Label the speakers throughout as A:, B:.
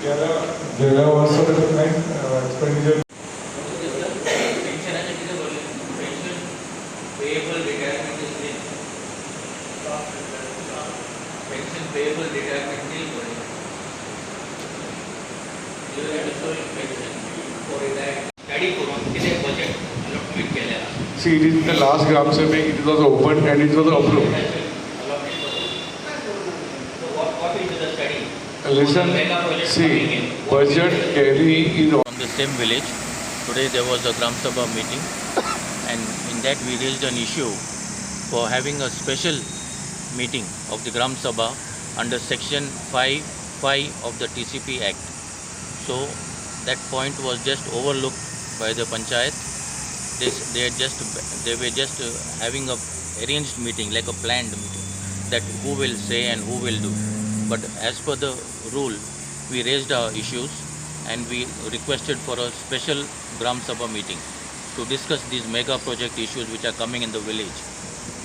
A: there are also expenditure.
B: Payable retirement is nil. Pension payable retirement nil. You have to show pension for retirement. Study करून किती budget allotment केलेला.
A: See, it is in the last Gram Sabha, it was open and it was approved.
B: So what will be the study?
A: Listen, see, budget carry is
B: From the same village, today there was a Gram Sabha meeting, and in that we raised an issue for having a special meeting of the Gram Sabha under section 5(5) of the TCP Act. So that point was just overlooked by the panchayat. They were just having a arranged meeting, like a planned meeting, that who will say and who will do. But as per the rule, we raised our issues and we requested for a special Gram Sabha meeting to discuss these mega project issues which are coming in the village.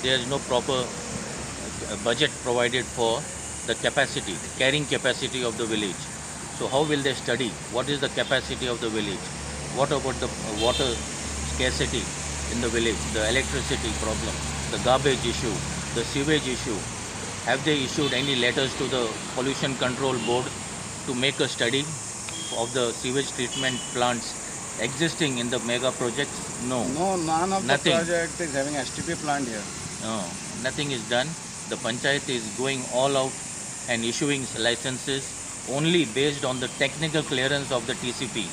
B: There is no proper budget provided for the capacity, carrying capacity of the village. So how will they study? What is the capacity of the village? What about the water scarcity in the village, the electricity problem, the garbage issue, the sewage issue? Have they issued any letters to the Pollution Control Board to make a study of the sewage treatment plants existing in the mega projects? No.
C: No, none of
B: Nothing.
C: the project is having STP plant here.
B: No, nothing is done. The panchayat is going all out and issuing licenses only based on the technical clearance of the TCP.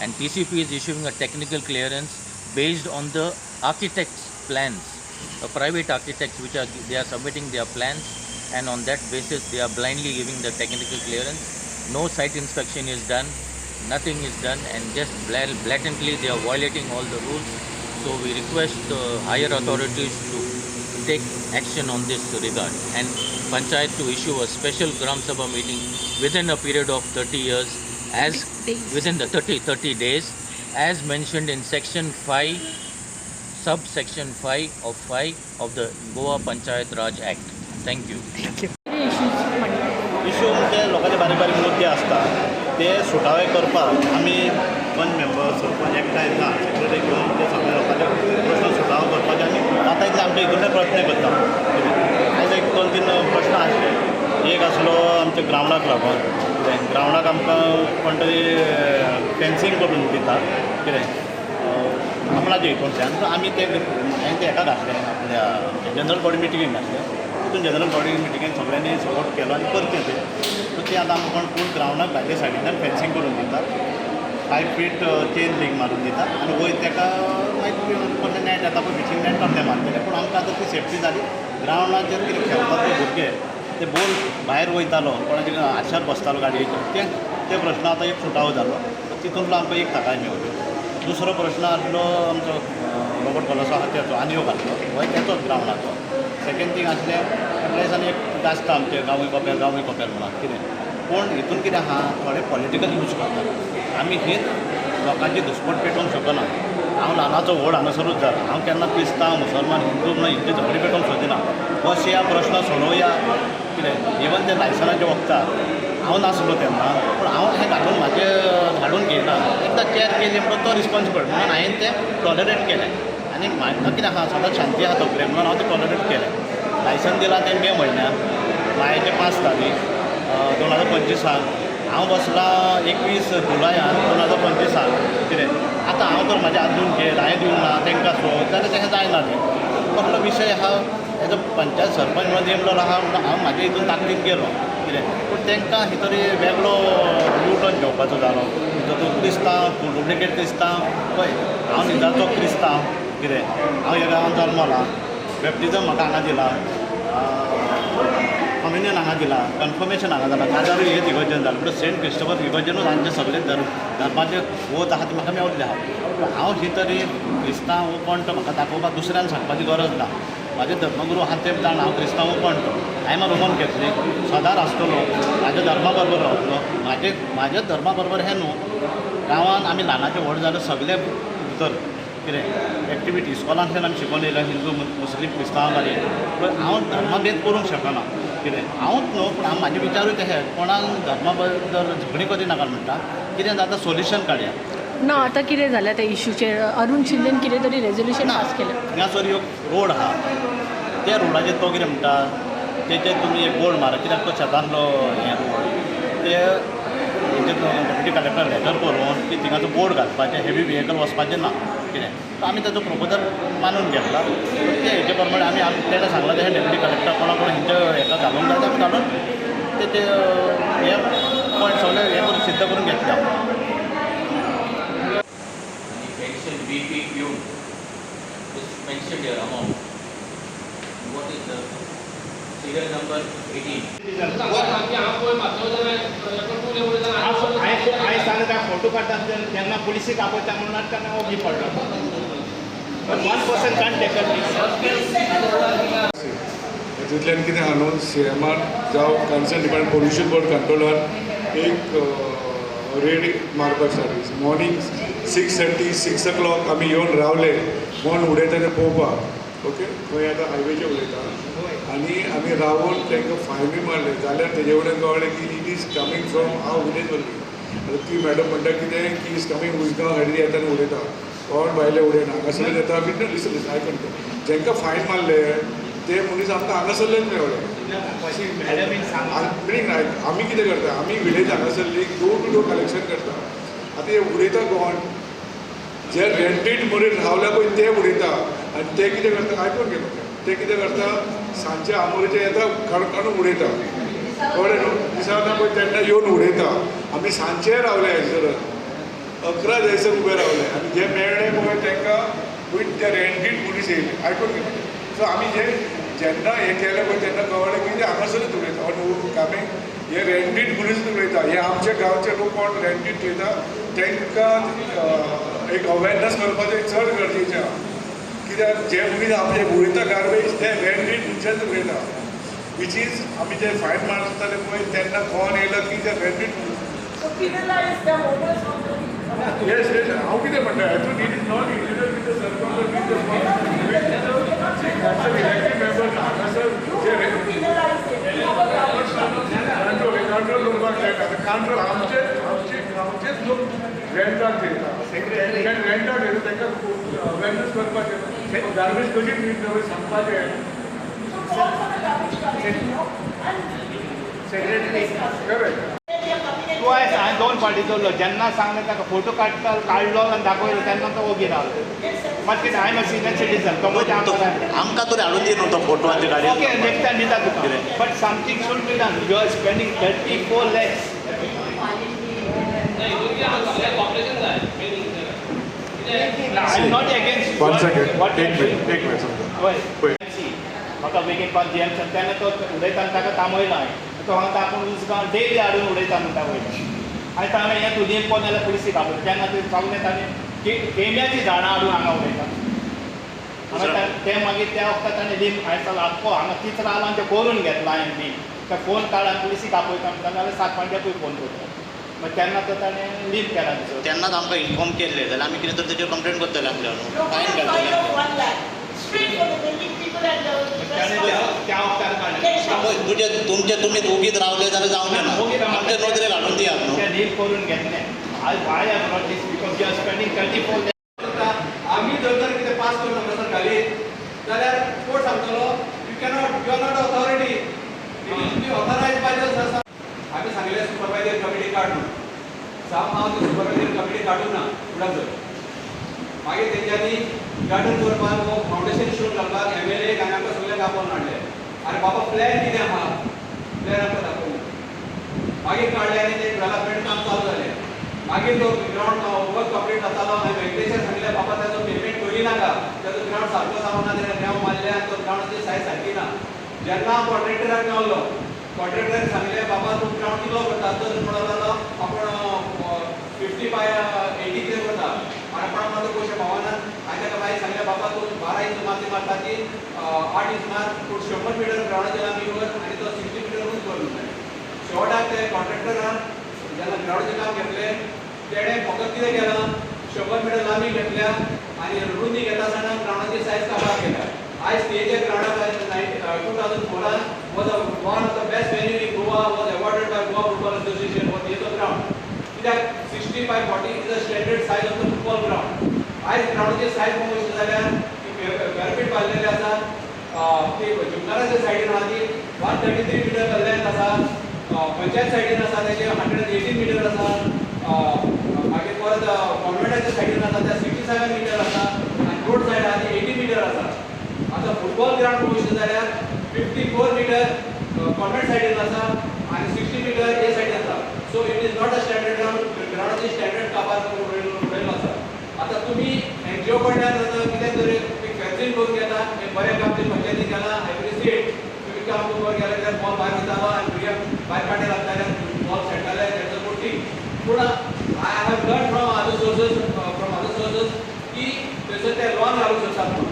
B: And TCP is issuing a technical clearance based on the architect's plans, the private architects they are submitting their plans, and on that basis they are blindly giving the technical clearance. No site inspection is done, nothing is done, and just blatantly they are violating all the rules. So we request the higher authorities to take action on this regard, and panchayat to issue a special Gram Sabha meeting within a period of 30 years, within the 30 days, as mentioned in section 5, subsection 5 of the Goa Panchayat Raj Act. Thank you.
D: Issue म्हणजे लोकांचे बारीक बारीक मुद्दे असतात ते सुटावे करपाक आमी पंच मेंबर सरपंच एकठांय ना सेक्रेटरी घेवन ते सगळे लोकांचे प्रश्न सुटावो करपाचे आमी आतां इतले आमचे हितूंतले प्रयत्न करता. आयज एक 2-3 प्रश्न आसले. एक आसलो आमच्या ग्रावंडाक लागून ग्रावंडाक आमकां कोण तरी फेन्सींग करून दिता कितें आपणाचे हितूनच्यान सो आमी ते हांवें ते हेका घातलें आपल्या जनरल बॉडी मिटिंगेक घातलें. जनरल बॉडी मिटिंगेन सगळ्यांनी सपोर्ट केलो आनी करचें तें सो ते आतां आमकां कोण ग्रावंडाक भायल्या सायडींतल्यान फेन्सींग करून दिता 5 फीट चेन लिंक मारून दिता आनी वयर ताका मागीर कसलें नॅट येता पळय फिशींग नॅट तसलें मारतलें पूण आमकां आतां ती सेफ्टी जाली. ग्रावंडाचेर कितें खेळटात ते भुरगे ते बॉल भायर वयतालो कोणाच्या आरशार बसतालो गाडयेचेर ते प्रश्न आतां एक सुटावो जालो. तितूंतलो आमकां एक थाकाय मेवली. दुसरो प्रश्न आसलो आमचो रॉबर्ट कॉलसो आसा तेचो आनी हो घातलो हो तेचोच ग्रावंडाचो. सेकेंड थींग आसलें प्लेसांनी एक आसता आमचे गांवय कपेल म्हणून कितें पूण हितून कितें आहा थोडे पॉलिटिकल यूज करतात. आमी हीच लोकांची दुस्पट पेटोवंक शकना. हांव ल्हानाचो व्हड हांगासरूच जाला. हांव केन्ना क्रिस्तांव मुसलमान हिंदू म्हणून हिंदू झगडी पेटोवंक सोदिना. बस या प्रश्न सोडोवया कितें इवन ते लायसनाच्या वखदार हांव नासलो तेन्ना पूण हांव हें घालून हाडून घेयना. एकदां कॅर केली म्हणून तो रिस्पॉन्सिबल म्हणून हांवें तें टॉलरेट केलें आनी म्हाका कितें आहा सदांच शांती आहा तकलेन म्हणून हांव तें टॉलरेट केलें. लायसन दिलां तें मे म्हयन्याक मायाचे 5 तारीख 2025 हांव बसला 21 जुलयान 2025 कितें आतां हांव तर म्हाज्या हात धुवन घेत हांवें दिवंक ना तांकां सोद जाल्यार तें जायना तें कसलो विशय आहा. हेजो पंचायत सरपंच म्हणून नेमलो आहा म्हणून हांव म्हाज्या हितून ताकदीन गेलो कितें पूण तांकां ही तरी वेगळो यूटर्न घेवपाचो जालो. तो क्रिस्तांव तूं डुप्लिकेट क्रिस्तांव पळय हांव निजाचो क्रिस्तांव कितें हांव ह्या गांवांत जल्मला. बॅप्टिजम म्हाका हांगा दिला, कम्युनियन हांगा दिला, कन्फर्मेशन हांगा जालां. काजारूय हेच इगर्जेन जालें पूण सेंट क्रिस्टोफर इगर्जेनूच आमचे सगळे धर्माचे वत आहा ती म्हाका मेवलेली आहा. हांव ही तरी क्रिस्तांव कोण तो म्हाका दाखोवपाक दुसऱ्यान सांगपाची गरज ना. म्हाजे धर्मगुरू आहा ते जाण हांव क्रिस्तांव कोण तो हांवें म्हाका रोमन कॅथलीक सदांच आसतलो. म्हाज्या धर्मा बरोबर रावतलो. म्हाज्या धर्मा बरोबर हें न्हू गांवांत आमी ल्हानाचे व्हड जाले सगळे भितर कितें एक्टिविटी इस्कॉलांतल्यान आमी शिकोवन येयल्या हिंदू मुस्लीम क्रिस्तांव घालीन पूण हांव धर्मभेद करूंक शकना. कितें हांवूच न्हू पूण म्हाजे विचारूय तशें कोणाक धर्मा बद्दल झगडी करी नाका म्हणटा कितें जाता सोल्युशन काडया
E: ना आतां कितें जालें त्या इश्यूचेर अरुण शिंदेन कितें तरी रेजोल्युशन पास केलें
D: हांगासर एक रोड आहा त्या रोडाचेर तो कितें म्हणटा तेचेर तुमी एक बोर्ड मारा कित्याक तो शेतांतलो हें रोड ते डेप्युटी कलेक्टर लेटर करून की थिंगाचो बोर्ड घालपाचें हेवी व्हेकल वचपाचें ना कितें तर आमी ताचो प्रपोजल मानून घेतला ते हेचे प्रमाणे आमी तेका सांगलां तशें डेप्युटी कलेक्टर कोणा कोण हेंच्या हेका घालूंक जाय तेका घालून ते हे पॉयंट सगळे हे करून सिद्ध करून घेतले हांव
B: Pension BPQ is mentioned here amount. What is the serial number 18?
D: हांवें सांगलें त्या फोटो काडटा तेन्ना पुलिसीक आपयता म्हणून तेन्ना हो बी पडलो बट 1% कांट टेकल
A: तितल्यान कितें आहा न्हू CMR जावं concern department pollution board controller एक रेड मारपाक स्टार्ट मॉर्निंग 6:30 6 o'clock आमी येवन रावले कोण उडयता तें पळोवपाक ओके खंय आतां हायवेचेर उडयता आनी आमी रावून तांकां फायनी मारले जाल्यार तेजे कडेन कळ्ळें की इट इज कमींग फ्रॉम हांव विलेज ओन्ली आतां ती मॅडम म्हणटा कितें की इज कमींग उजगांव हेडी येता आनी उडयता कोण भायले उडयना हांगासर येता बिन लिसन आयकून जांकां फायन मारले ते मनीस आमकां हांगासरलेच मेळ्ळे आमी कितें करता आमी विलेज हांगासरली डोर टू डोर कलेक्शन करता आतां हे उडयता कोण जे रेंटेड मनीस रावल्या पळय ते उडयता आनी ते कितें करता आयकून घेता ते कितें करता सांजचे आमोरेचे येता काडून उडयता कळ्ळें न्हू दिसाना पळय तेन्ना येवन उडयता आमी सांजचे रावले हयसर 11 थंयसर उबे रावले आनी जे मेळ्ळे पळय तांकां पळय ते रेंटेड मनीस येयले आयकून घेता सो आमी जेन्ना हें केलें पळय तेन्ना कळ्ळें की ते हांगासरच उडयता आमी हे रेंटेड मनीस उडयता हे आमचे गांवचे लोक कोण रेंटेड थेयता तांकां एक अवेरनस करपाचें चड गरजेचें आहा कित्याक जे मनीस आमचे उडयता गार्बेज ते रेंटेड मनशांच उडयता वीच इज आमी जे फायन मारताले पळय तेन्ना कोण येयलो की ते रेंटेड येस येस हांव कितें म्हणटा हेतून it is not individual with the sarpanch elected members हांगासर जे कंट्रोल करपाक जाय कंट्रोल आमचे गांवचेच लोक रेंटाक घेता रेंटाक घेता तांकां अवेरनस करपाचें गार्बेज कशी ट्रीट करप सांगपाचें
D: तूं हांवें 2 फावटी दवरलो जेन्ना सांगलें ताका फोटो काडलो आनी दाखयलो तेन्ना तो ओगी रावलो मात कितें I am a senior citizen तो म्हणजे आमकां तरी हाडून दी न्हू तो फोटो आनी गाडी ओके नेक्स्ट टायम दिता तुका but something should be done you are spending 34 lakhs I am not against
A: 1 second take me
D: म्हाका बेगीन पास जेएम तेन्ना तो उडयता ताका थांबयलो हांवें तो हांगा आपूण उजगांव डेली हाडून उडयता म्हणटा वयता आनी ताणें हें तुजें कोण जाल्यार पुलिसीक आपयलें तेन्ना ते सांगलें ताणें केम्याची झाडां हाडून हांगा उडयता हांवें ते मागीर त्या वखदार ताणें लीम हांवें आख्खो हांगा तीच रावलो आनी तें करून घेतलो हांवें बीन ते फोन काड आनी पुलिसीक आपयता म्हणटा जाल्यार 7 पांट्याकूय फोन करता मागीर तेन्ना तो ताणें लीम केला तेन्नाच आमकां इन्फॉर्म केल्लें जाल्यार आमी कितें तर तेजेर कंप्लेन करतले आपल्या न्हू फायन घालतले तुमचे तुमी दोगीत रावले जाल्यार जावंक ना आमचे नोदरेक हाडून दियात न्हू लीव करून घेतले I have not this because you are spending 34
C: आम्ही जर तर कितें पास करून हांगासर घालीत जाल्यार कोर्ट सांगतलो you are not authority it is be authorised by the आम्ही सांगले सुपरवायझर कमिटी काढून साम हांव ती सुपरवायझर कमिटी काडूं ना फुडाक जर मागीर तेंच्यांनी गार्डन करपाक वो फावंडेशन शूट घालपाक MLA आनी आमकां सगळ्यांक आपोवन हाडले आनी बाबा प्लॅन कितें आहा प्लॅन आमकां दाखोवन मागीर काडले आनी ते डेव्हलपमेंट काम चालू जालें मागीर तो ग्रावंड वर्क कंप्लीट जातालो आनी वेंकटेशाक सांगलें बाबा ताजो पेमेंट करी नाका ताजो ग्रावंड सारको जावना तेणें ग्रावंड मारले आनी तो ग्रावंडाची सायज सारकी ना जेन्ना कॉन्ट्रॅक्टराक मेळ्ळो कॉन्ट्रॅक्टराक सांगलें बाबा तूं ग्रावंड कितलो करता तो म्हणून लागलो आपूण 50 by 80 कितें करता आनी आपण म्हाका पयशे पावना हांवें ताका मागीर सांगलें बाबा तूं 12 इंच माती मारता ती 8 इंच मार पूण 100 मिटर ग्रावंडाचेर आमी कर आनी तो 60 मिटरूच करूंक जाय शेवटाक ते कॉन्ट्रॅक्टरान जेन्ना ग्रावंडाचें काम घेतलें तेणें फकत कितें केलां 100 मिटर लांबी घेतल्या आनी रुंदी घेता आसतना ग्रावंडाची सायज काबार केल्या आयज स्टेजच्या ग्रावंडाक 2004 वॉज वन ऑफ द कित्याक 60 by 40 is the standard size of the football ground. आयज ग्राउंडाची सायज पळोवची जाल्यार पॅरापीट बांदलेले आसा, ती जुमनाराच्या सायडीन आहा ती 133 मीटर लेंथ आसा, पंचायत सायडीन आसा तेजे 118 मीटर आसा, मागीर परत कॉन्व्हेंटाच्या सायडीन आसा त्या 67 मीटर आसा आनी रोड सायड आहा ती 80 मीटर आसा. आतां फुटबॉल ग्राउंड पळोवचे जाल्यार 54 मीटर कॉन्व्हेंट सायडीन आसा आनी 60 मीटर हे सायडीन आसा. So it is not a standard ग्राउंडाची स्टँडर्ड काबार उडयलो आसा. आतां तुमी एनजीओ कडल्यान कितें तरी फेन्सिंग करून घेता, हें बरें काम तुमी पंचायतीन केलां, आय एप्रिशिएट. तुमी काम करून गेले जाल्यार बॉल भायर वयतालो आनी भुरग्यांक भायर काडे लागताले, बॉल खेळटाले, तेचो गोटी. पूण I have learn from other sources की थंयसर ते लॉन घालूंक शकतात म्हणून.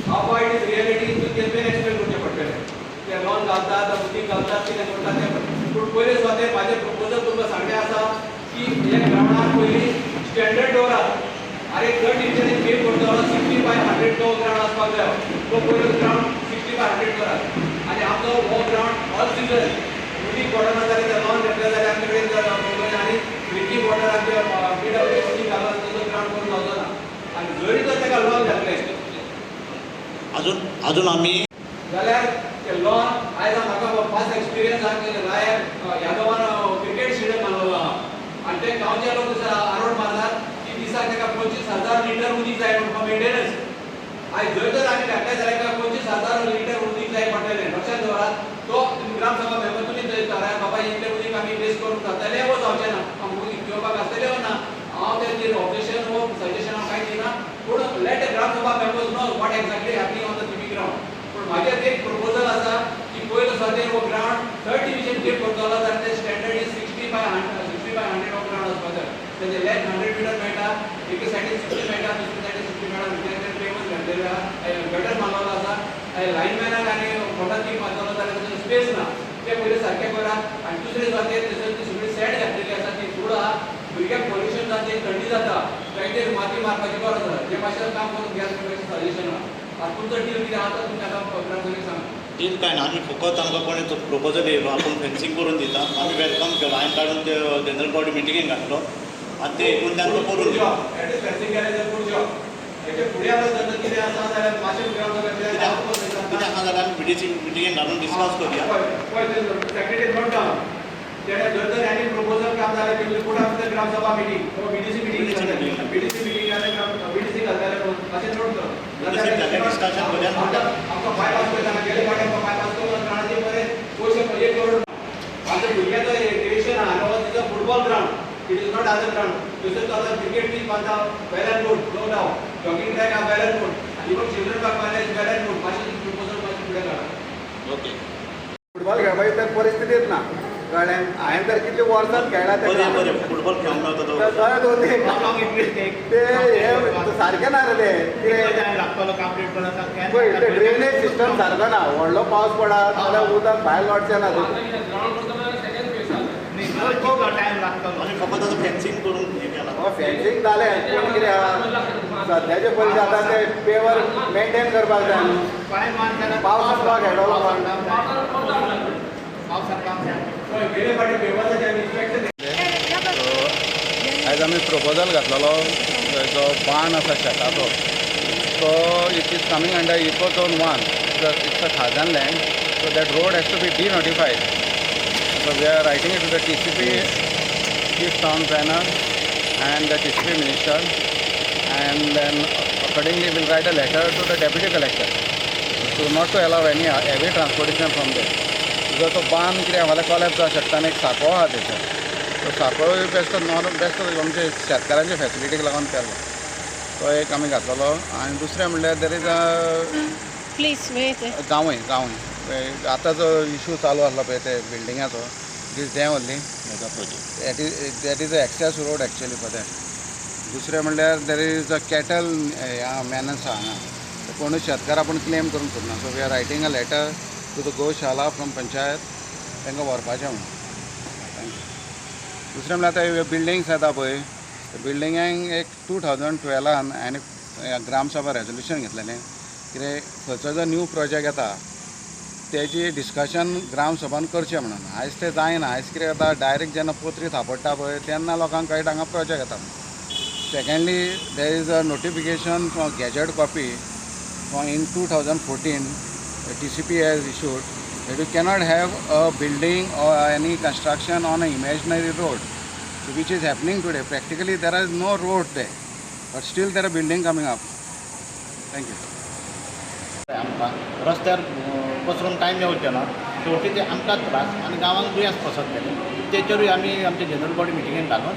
C: हाव फार इट इज रियलिटी तुमकां मेन एक्सप्लेन करचें पडटलें. ते लॉन घालतात, उदीक घालतात, कितें करतात तें. पूण पयले सुद्दां म्हाजें प्रपोजल तुमकां सांगलें आसा की हे ग्रावंडार पयलीं स्टँडर्ड दवरात. अरे थर्ड डिविजन गेम करतालो 60 by 100 तो ग्राउंड आसपाक जाय. तो पयलो ग्राउंड 60 by 100 करात आनी आमचो हो ग्राउंड ऑल सिजन उदीक बॉर्डर जाल्यार ते लॉन घेतले जाल्यार आमचे कडेन आनी फ्रिकी बॉर्डर आमचे PWC घालून तो ग्राउंड करून जावचो ना. आनी जरी तर ताका लॉन घातलें
D: अजून आमी
C: जाल्यार ते लॉन आयज म्हाका फास्ट एक्सपिरियन्स आहा की लायक यादवान क्रिकेट स्टेडियम बांदलेलो आहा आनी ते गांवचे लोक आरोड मारतात की दिसाक ताका 25,000 लिटर उदीक जाय म्हणून मेंटेनन्स. आयज जर तर आमी घातले जाल्यार 25,000 लिटर उदीक जाय पडटलें. लक्षात दवरात. तो ग्रामसभा मेंबर तुमी थंय बाबा इतलें उदीक आमी वेस्ट करून जातलें वो जावचें ना, आमकां उदीक घेवपाक आसतलें वो ना. हांव तेजेर ऑब्जेक्शन वो सजेशन हांव कांय दिना. पूण let gram sabha members know what exactly happening on the TV ground. पूण म्हाजें एक प्रपोजल आसा की पयलो सद्या वो ग्राउंड थर्ड डिविजन गेम करतलो जाल्यार ते स्टँडर्ड इज 60 by 100 हो ग्राउंड आसपाक जाय. तेजे लेंथ 100 मीटर मेळटा, एके सायडीन 60 मेळटा, दुसरे सायडीन 60 मेळटा. भितर फेमस घातलेले आहा, गटर मारलेलो आसा. लायनमॅनाक आनी मोठा टीम मारतलो जाल्यार तेजो स्पेस ना. ते पयलीं सारकें करात. आनी दुसरे जाते थंयसर ती सगळी सेट घातलेली आसा ती फूड आहा. भुरग्यांक पोल्युशन जाता, थंडी जाता, तांचेर माती मारपाची गरज आसा. जे भाशेन काम करून गॅस करपाचें सजेशन आहा. आतां तुमचो डील कितें आहा तो तुमच्या प्रोग्राम सांगा.
D: डील काय ना, आमी फकत आमकां कोणी प्रपोजल येयलो आपूण फेन्सिंग करून दिता. आमी वेलकम केलो. हांवें काडून ते जनरल बॉडी मिटिंगेक घातलो आनी ते हितून तांकां करून दिलो.
C: फेन्सिंग केलें जाल्यार पूण जॉब हेचे फुडें आतां जर कितें आसा जाल्यार मातशें
D: कितें आहा जाल्यार आमी BDC मिटिंगेक घालून डिस्कस करुया.
C: सेक्रेटरी नोट डावन तेणे जर तर एनी प्रपोजल काम जाल्यार ती रिपोर्ट आफ्टर ग्रामसभा मिटिंग वा BDC मिटिंग BDC मिटिंग जाल्यार BDC घालताले अशें नोट कर.
D: डिस्कशन करुया.
C: आमकां बायपास करताना गेले फावटी आमकां बायपास करून ग्राउंडाचे बरें पयशे 1 करोड आमच्या भुरग्याचो डिविजन आहा no is a football ground. It is not other ground. थंयसर तो आतां क्रिकेट पीच बांदता well and good, no doubt. Jogging track आहा well and good. Even children park बांदले वेल एंड गुड. मातशें प्रपोजल मातशें फुडें काडा.
D: ओके.
F: फुटबॉल खेळपाची तर परिस्थितीच ना कळ्ळें. हांवें तर कितले वर्सां खेळ्ळा
D: बरें फुटबॉल खेळूंक मेळटा तो.
F: ते हे सारकें ना रे ते. पळय ते ड्रेनेज सिस्टम सारको ना. व्हडलो पावस पडत जाल्यार उदक भायर लोटचें ना.
D: आमी फकत आतां फेन्सिंग करून हें केलां.
F: फेन्सिंग जालें पूण कितें आहा सद्याचे पयलीं आतां ते पेवर मेंटेन करपाक जाय न्हू. पावस आसपाक खेळटलो
C: गेले फावटी पेपराचें इन्स्पेक्शन
G: आयज आमी प्रपोजल घातलेलो जो बांद आसा शेताचो तो it is coming under eco zone 1. It's a khazan land. So that road has to be denotified. So we are writing it to the TCP, Chief Town Planner and the TCP Minister, and then accordingly we'll write a letter to the Deputy Collector to not to allow any heavy transportation from there. जो तो बांद कितें फाल्यां college जावंक शकता आनी एक साको आहा थंयसर. तो साकोय बेस्ट आमचे शेतकारांच्या फॅसिलिटीक लागून केल्लो. तो एक आमी घातलेलो. आनी दुसरें म्हणल्यार there is a
E: please wait.
G: गांवय आतां जो इशू चालू आसलो पळय ते बिल्डिंगाचो दीस day only
B: mega project
G: that is a access road actually for that. दुसरें म्हणल्यार देर इज अ कॅटल मॅनस आहा हांगा. कोणूय शेतकार आपूण क्लेम करूंक सोदना. So we are writing a letter to the gaushala from panchayat तांकां व्हरपाचें म्हणून. दुसरें म्हणल्यार आतां बिल्डिंग्स येता पळय बिल्डिंगांक एक 2012 हांवें ग्रामसभा रेजोल्युशन घेतलेलें कितें खंयचो जो न्यू प्रोजेक्ट येता तेजी डिस्कशन ग्रामसभान करचें म्हणून आयज तें जायना. आयज कितें जाता डायरेक्ट जेन्ना पोत्री थापडटा पळय तेन्ना लोकांक कळटा हांगा प्रोजेक्ट येता. Secondly there is a notification from gazette copy in 2014 the TCP has issued that you cannot have a building or any construction on an imaginary road, so which is happening today. Practically there is no road there, but still there are building coming up. Thank you.
D: आमकां रस्त्यार पसरून time येवचें ना, शेवटी ते आमकांच त्रास आनी गांवांक दुयेंस पसरतलें. तेचेरूय आमी आमचे जनरल बॉडी मिटिंगेन घालून